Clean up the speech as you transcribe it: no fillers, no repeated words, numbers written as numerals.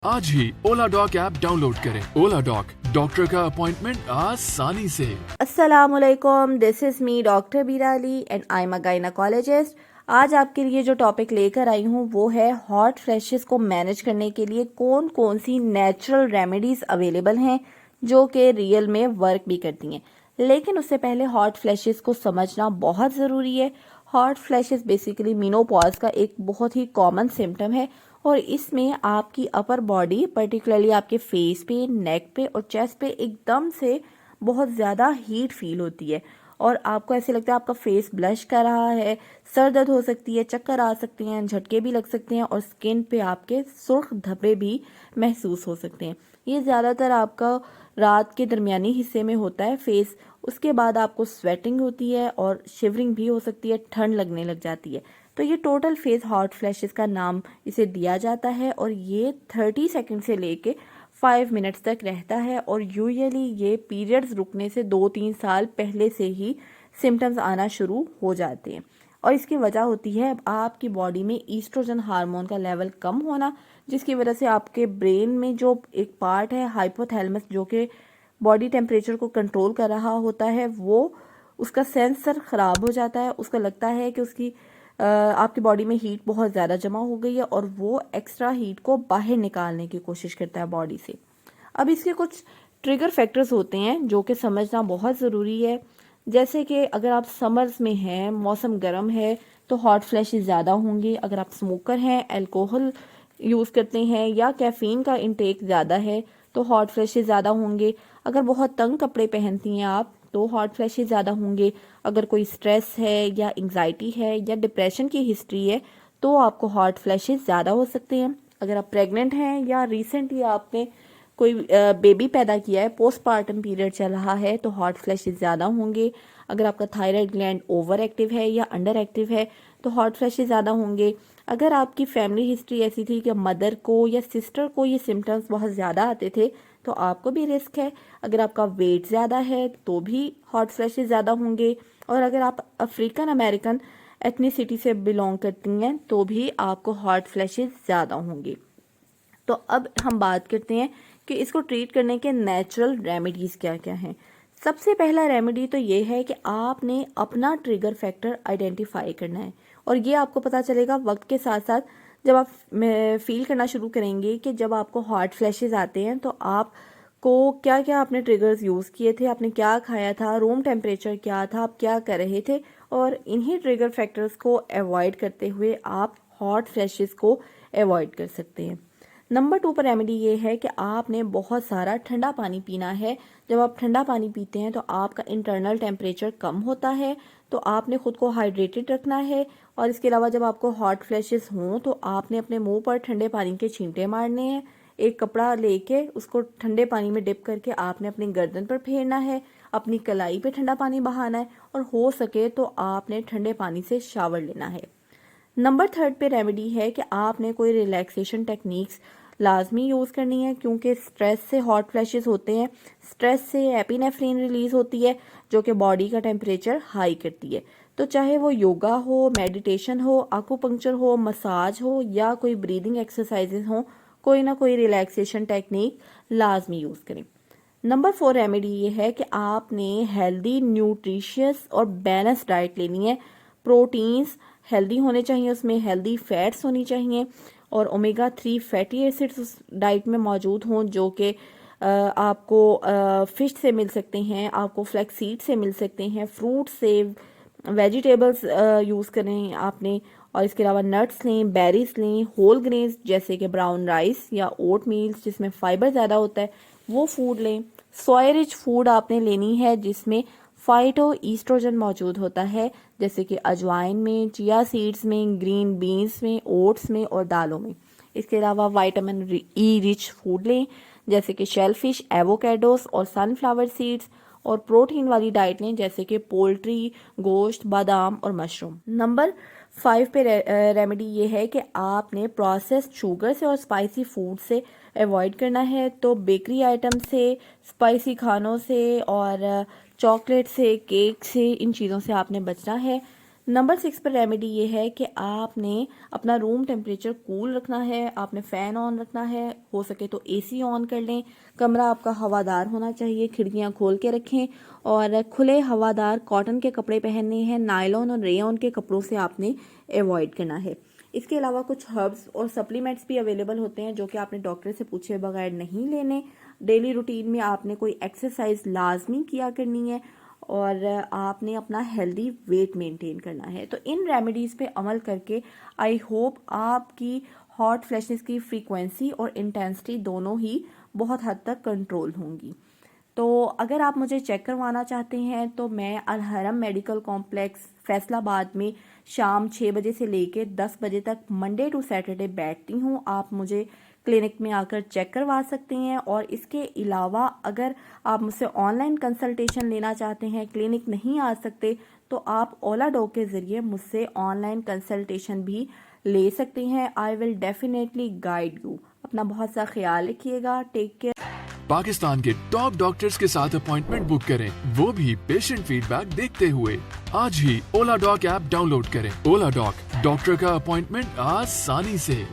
आज ही ओला dock app download करें। ओला dock, doctor का अपॉइंटमेंट आसानी से। अस्सलामुअलैकुम, दिस इज़ मी डॉक्टर बीरा Ali and I am a gynaecologist. आज आपके लिए जो टॉपिक लेकर आई हूँ वो है हॉट फ्लैशेस को मैनेज करने के लिए कौन कौन सी नेचुरल रेमेडीज़ अवेलेबल हैं जो कि रियल में वर्क भी करती हैं। लेकिन उससे पहले हॉट फ्लैशेस को समझना बहुत ज़रूरी है। हॉट फ्लैशेस बेसिकली मेनोपॉज का एक बहुत ही कॉमन सिम्टम है और इसमें आपकी अपर बॉडी पर्टिकुलरली आपके फेस पे, नेक पे और चेस्ट पे एकदम से बहुत ज़्यादा हीट फील होती है और आपको ऐसे लगता है आपका फेस ब्लश कर रहा है, सर दर्द हो सकती है, चक्कर आ सकती हैं, झटके भी लग सकते हैं और स्किन पे आपके सुर्ख धब्बे भी महसूस हो सकते हैं। ये ज़्यादातर आपका रात के दरमियानी हिस्से में होता है फेस। उसके बाद आपको स्वेटिंग होती है और शिवरिंग भी हो सकती है, ठंड लगने लग जाती है। तो ये टोटल फेस हॉट फ्लैशेस का नाम इसे दिया जाता है और ये 30 सेकंड से लेके 5 मिनट्स तक रहता है और यूजुअली ये पीरियड्स रुकने से 2-3 साल पहले से ही सिम्टम्स आना शुरू हो जाते हैं। और इसकी वजह होती है आपकी बॉडी में ईस्ट्रोजन हार्मोन का लेवल कम होना, जिसकी वजह से आपके ब्रेन में जो एक पार्ट है हाइपोथैलेमस जो कि बॉडी टेम्परेचर को कंट्रोल कर रहा होता है, वो उसका सेंसर ख़राब हो जाता है। उसको लगता है कि उसकी आपकी बॉडी में हीट बहुत ज़्यादा जमा हो गई है और वो एक्स्ट्रा हीट को बाहर निकालने की कोशिश करता है बॉडी से। अब इसके कुछ ट्रिगर फैक्टर्स होते हैं जो कि समझना बहुत ज़रूरी है। जैसे कि अगर आप समर्स में हैं, मौसम गर्म है तो हॉट फ्लैशेस ज़्यादा होंगी। अगर आप स्मोकर हैं, अल्कोहल यूज़ करते हैं या कैफ़ीन का इंटेक ज़्यादा है तो हॉट फ्लैशेस ज़्यादा होंगे। अगर बहुत तंग कपड़े पहनती हैं आप तो हॉट फ्लैशेस ज़्यादा होंगे। अगर कोई स्ट्रेस है या एंग्जाइटी है या डिप्रेशन की हिस्ट्री है तो आपको हॉट फ्लैशेस ज़्यादा हो सकते हैं। अगर आप प्रेग्नेंट हैं या रिसेंटली आपने कोई बेबी पैदा किया है, पोस्टपार्टम पीरियड चल रहा है तो हॉट फ्लैशेस ज़्यादा होंगे। अगर आपका थायराइड ग्लैंड ओवर एक्टिव है या अंडर एक्टिव है तो हॉट फ्लैशेस ज़्यादा होंगे। अगर आपकी फैमिली हिस्ट्री ऐसी थी कि मदर को या सिस्टर को ये सिम्टम्स बहुत ज़्यादा आते थे तो आपको भी रिस्क है। अगर आपका वेट ज़्यादा है तो भी हॉट फ्लैशेस ज़्यादा होंगे और अगर आप अफ्रीकन अमेरिकन एथनिसिटी से बिलोंग करती हैं तो भी आपको हॉट फ्लैशेस ज़्यादा होंगे। तो अब हम बात करते हैं कि इसको ट्रीट करने के नेचुरल रेमेडीज़ क्या क्या हैं। सबसे पहला रेमेडी तो ये है कि आपने अपना ट्रिगर फैक्टर आइडेंटिफाई करना है और ये आपको पता चलेगा वक्त के साथ साथ जब आप फील करना शुरू करेंगे कि जब आपको हॉट फ्लैशेस आते हैं तो आप को क्या क्या आपने ट्रिगर्स यूज़ किए थे, आपने क्या खाया था, रूम टेम्परेचर क्या था, आप क्या कर रहे थे और इन्हीं ट्रिगर फैक्टर्स को अवॉइड करते हुए आप हॉट फ्लैशेस को अवॉइड कर सकते हैं। नंबर 2 पर रेमेडी ये है कि आपने बहुत सारा ठंडा पानी पीना है। जब आप ठंडा पानी पीते हैं तो आपका इंटरनल टेम्परेचर कम होता है तो आपने ख़ुद को हाइड्रेटेड रखना है। और इसके अलावा जब आपको हॉट फ्लैशेस हों तो आपने अपने मुंह पर ठंडे पानी के छींटे मारने हैं। एक कपड़ा लेके उसको ठंडे पानी में डिप करके आपने अपनी गर्दन पर फेरना है, अपनी कलाई पे ठंडा पानी बहाना है और हो सके तो आपने ठंडे पानी से शावर लेना है। नंबर 3 पे रेमेडी है कि आपने कोई रिलैक्सेशन टेक्निक्स लाजमी यूज़ करनी है क्योंकि स्ट्रेस से हॉट फ्लैशेस होते हैं। स्ट्रेस से एपिनेफ्रिन रिलीज़ होती है जो कि बॉडी का टेम्परेचर हाई करती है। तो चाहे वो योगा हो, मेडिटेशन हो, आकुपंक्चर हो, मसाज हो या कोई ब्रीदिंग एक्सरसाइजेज हो, कोई ना कोई रिलैक्सेशन टेक्निक लाजमी यूज़ करें। नंबर 4 रेमेडी ये है कि आपने हेल्दी, न्यूट्रिशियस और बैलेंस डाइट लेनी है। प्रोटीन्स हेल्दी होने चाहिए, उसमें हेल्दी फैट्स होनी चाहिए और ओमेगा 3 फैटी एसिड्स उस डाइट में मौजूद हों जो कि आपको फ़िश से मिल सकते हैं, आपको फ्लैक्स सीड से मिल सकते हैं, फ्रूट से, वेजिटेबल्स यूज़ करें आपने और इसके अलावा नट्स लें, बेरीज लें, होल ग्रेन्स जैसे कि ब्राउन राइस या ओट मील्स जिसमें फाइबर ज़्यादा होता है वो फूड लें। सोया रिच फूड आपने लेनी है जिसमें फाइटो ईस्ट्रोजन मौजूद होता है जैसे कि अजवाइन में, चिया सीड्स में, ग्रीन बीन्स में, ओट्स में और दालों में। इसके अलावा विटामिन ई रिच फूड लें जैसे कि शेलफिश, एवोकेडोस और सनफ्लावर सीड्स और प्रोटीन वाली डाइट लें जैसे कि पोल्ट्री, गोश्त, बादाम और मशरूम। नंबर 5 पे रेमेडी ये है कि आपने प्रोसेस्ड शुगर से और स्पाइसी फूड से अवॉइड करना है। तो बेकरी आइटम से, स्पाइसी खानों से और चॉकलेट से, केक से, इन चीज़ों से आपने बचना है। नंबर 6 पर रेमेडी ये है कि आपने अपना रूम टेम्परेचर कूल रखना है, आपने फ़ैन ऑन रखना है, हो सके तो एसी ऑन कर लें, कमरा आपका हवादार होना चाहिए, खिड़कियां खोल के रखें और खुले हवादार कॉटन के कपड़े पहनने हैं, नायलॉन और रेयॉन के कपड़ों से आपने अवॉइड करना है। इसके अलावा कुछ हर्ब्स और सप्लीमेंट्स भी अवेलेबल होते हैं जो कि आपने डॉक्टर से पूछे बगैर नहीं लेने। डेली रूटीन में आपने कोई एक्सरसाइज लाजमी किया करनी है और आपने अपना हेल्दी वेट मेंटेन करना है। तो इन रेमेडीज़ पे अमल करके आई होप आपकी हॉट फ्लैशेस की फ्रीक्वेंसी और इंटेंसिटी दोनों ही बहुत हद तक कंट्रोल होंगी। तो अगर आप मुझे चेक करवाना चाहते हैं तो मैं अल हरम मेडिकल कॉम्प्लेक्स फैसलाबाद में शाम 6 बजे से लेकर 10 बजे तक मंडे टू सैटरडे बैठती हूँ। आप मुझे क्लिनिक में आकर चेक करवा सकते हैं और इसके अलावा अगर आप मुझसे ऑनलाइन कंसल्टेशन लेना चाहते हैं, क्लिनिक नहीं आ सकते, तो आप ओला डॉग के ज़रिए मुझसे ऑनलाइन कंसल्टेशन भी ले सकते हैं। I will definitely guide you. अपना बहुत सा ख्याल रखिएगा। Take care. पाकिस्तान के टॉप डॉक्टर्स के साथ अपॉइंटमेंट बुक करें, वो भी पेशेंट फीडबैक देखते हुए। आज ही ओला डॉग ऐप डाउनलोड करें। ओला डॉग, डॉक्टर का अपॉइंटमेंट आसानी से।